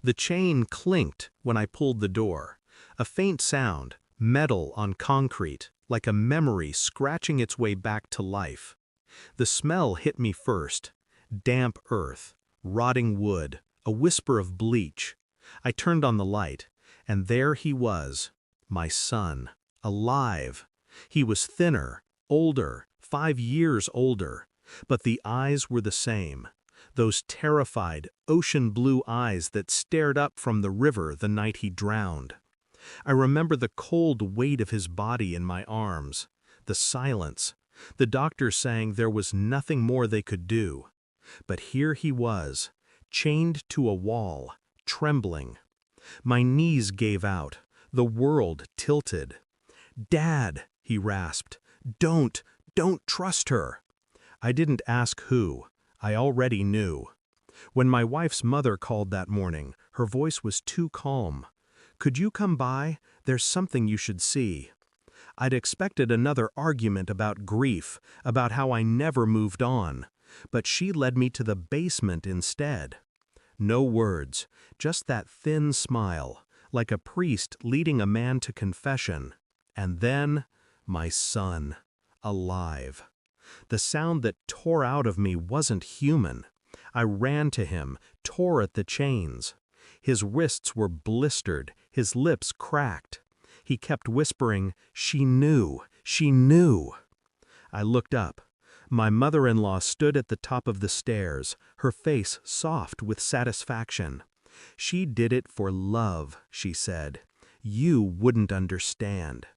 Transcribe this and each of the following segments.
The chain clinked when I pulled the door. A faint sound, metal on concrete, like a memory scratching its way back to life. The smell hit me first. Damp earth, rotting wood, a whisper of bleach. I turned on the light, and there he was, my son, alive. He was thinner, older, 5 years older, but the eyes were the same. Those terrified, ocean-blue eyes that stared up from the river the night he drowned. I remember the cold weight of his body in my arms, the silence, the doctor saying there was nothing more they could do. But here he was, chained to a wall, trembling. My knees gave out, the world tilted. "Dad," he rasped, don't trust her." I didn't ask who. I already knew. When my wife's mother called that morning, her voice was too calm. "Could you come by? There's something you should see." I'd expected another argument about grief, about how I never moved on, but she led me to the basement instead. No words, just that thin smile, like a priest leading a man to confession. And then, my son, alive. The sound that tore out of me wasn't human. I ran to him, tore at the chains. His wrists were blistered, his lips cracked. He kept whispering, "She knew, she knew." I looked up. My mother-in-law stood at the top of the stairs, her face soft with satisfaction. "She did it for love," she said. "You wouldn't understand."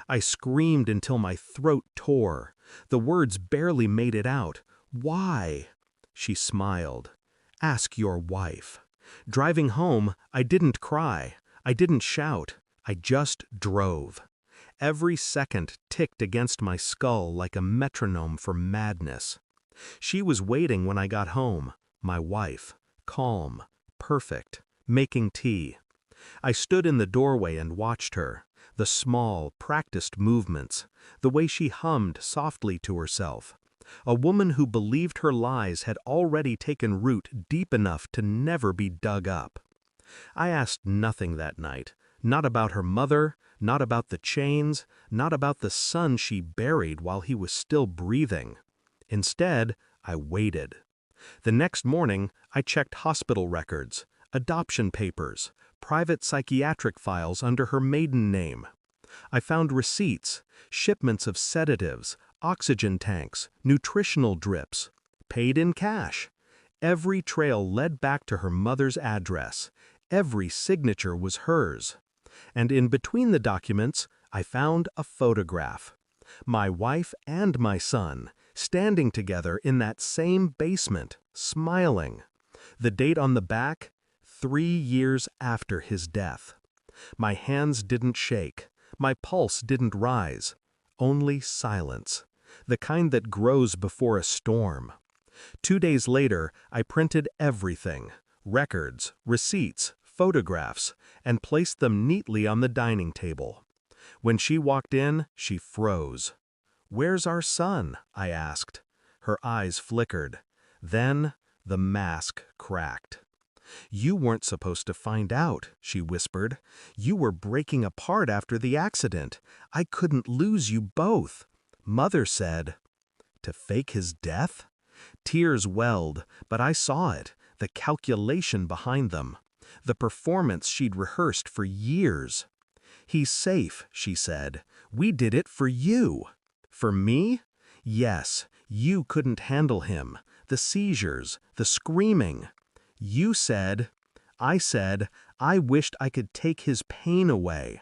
I screamed until my throat tore. The words barely made it out. "Why?" She smiled. "Ask your wife." Driving home, I didn't cry. I didn't shout. I just drove. Every second ticked against my skull like a metronome for madness. She was waiting when I got home, my wife, calm, perfect, making tea. I stood in the doorway and watched her, the small, practiced movements, the way she hummed softly to herself. A woman who believed her lies had already taken root deep enough to never be dug up. I asked nothing that night, not about her mother, not about the chains, not about the son she buried while he was still breathing. Instead, I waited. The next morning, I checked hospital records, adoption papers, private psychiatric files under her maiden name. I found receipts, shipments of sedatives, oxygen tanks, nutritional drips, paid in cash. Every trail led back to her mother's address. Every signature was hers. And in between the documents, I found a photograph. My wife and my son, standing together in that same basement, smiling. The date on the back, 3 years after his death. My hands didn't shake. My pulse didn't rise. Only silence. The kind that grows before a storm. 2 days later, I printed everything. Records, receipts, photographs, and placed them neatly on the dining table. When she walked in, she froze. "Where's our son?" I asked. Her eyes flickered. Then, the mask cracked. "You weren't supposed to find out," she whispered. "You were breaking apart after the accident. I couldn't lose you both. Mother said." To fake his death? Tears welled, but I saw it, the calculation behind them. The performance she'd rehearsed for years. "He's safe," she said. "We did it for you." For me? Yes, you couldn't handle him. The seizures, the screaming. You said, I said, I wished I could take his pain away.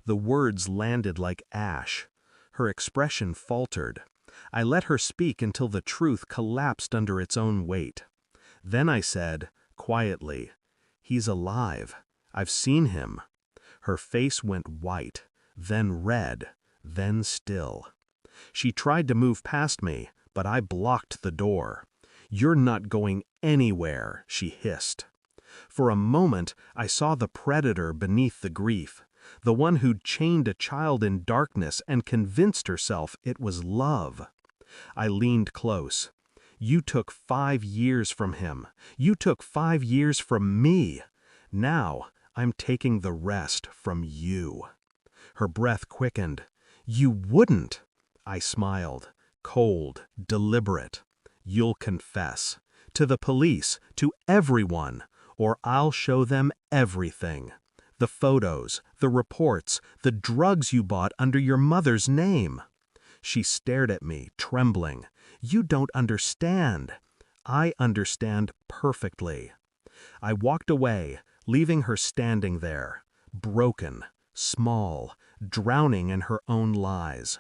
The words landed like ash. Her expression faltered. I let her speak until the truth collapsed under its own weight. Then I said, quietly, "He's alive. I've seen him." Her face went white, then red, then still. She tried to move past me, but I blocked the door. "You're not going anywhere," she hissed. For a moment, I saw the predator beneath the grief, the one who'd chained a child in darkness and convinced herself it was love. I leaned close. "You took 5 years from him. You took 5 years from me. Now, I'm taking the rest from you." Her breath quickened. "You wouldn't." I smiled, cold, deliberate. "You'll confess. To the police, to everyone, or I'll show them everything. The photos, the reports, the drugs you bought under your mother's name." She stared at me, trembling. "You don't understand." "I understand perfectly." I walked away, leaving her standing there, broken, small, drowning in her own lies.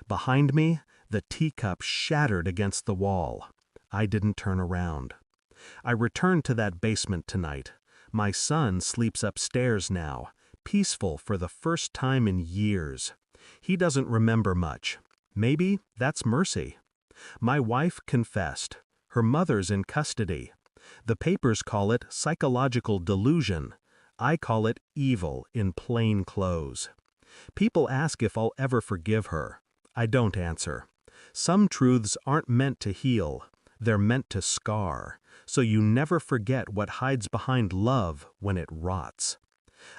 Behind me, the teacup shattered against the wall. I didn't turn around. I returned to that basement tonight. My son sleeps upstairs now, peaceful for the first time in years. He doesn't remember much. Maybe that's mercy. My wife confessed. Her mother's in custody. The papers call it psychological delusion. I call it evil in plain clothes. People ask if I'll ever forgive her. I don't answer. Some truths aren't meant to heal. They're meant to scar, so you never forget what hides behind love when it rots.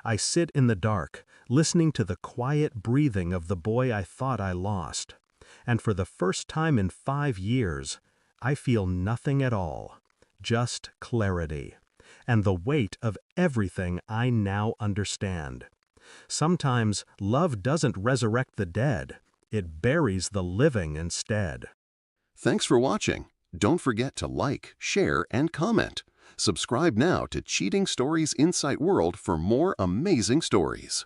I sit in the dark, listening to the quiet breathing of the boy I thought I lost. And for the first time in 5 years, I feel nothing at all. Just clarity. And the weight of everything I now understand. Sometimes love doesn't resurrect the dead. It buries the living instead. Thanks for watching. Don't forget to like, share, and comment. Subscribe now to Cheating Stories Insight World for more amazing stories.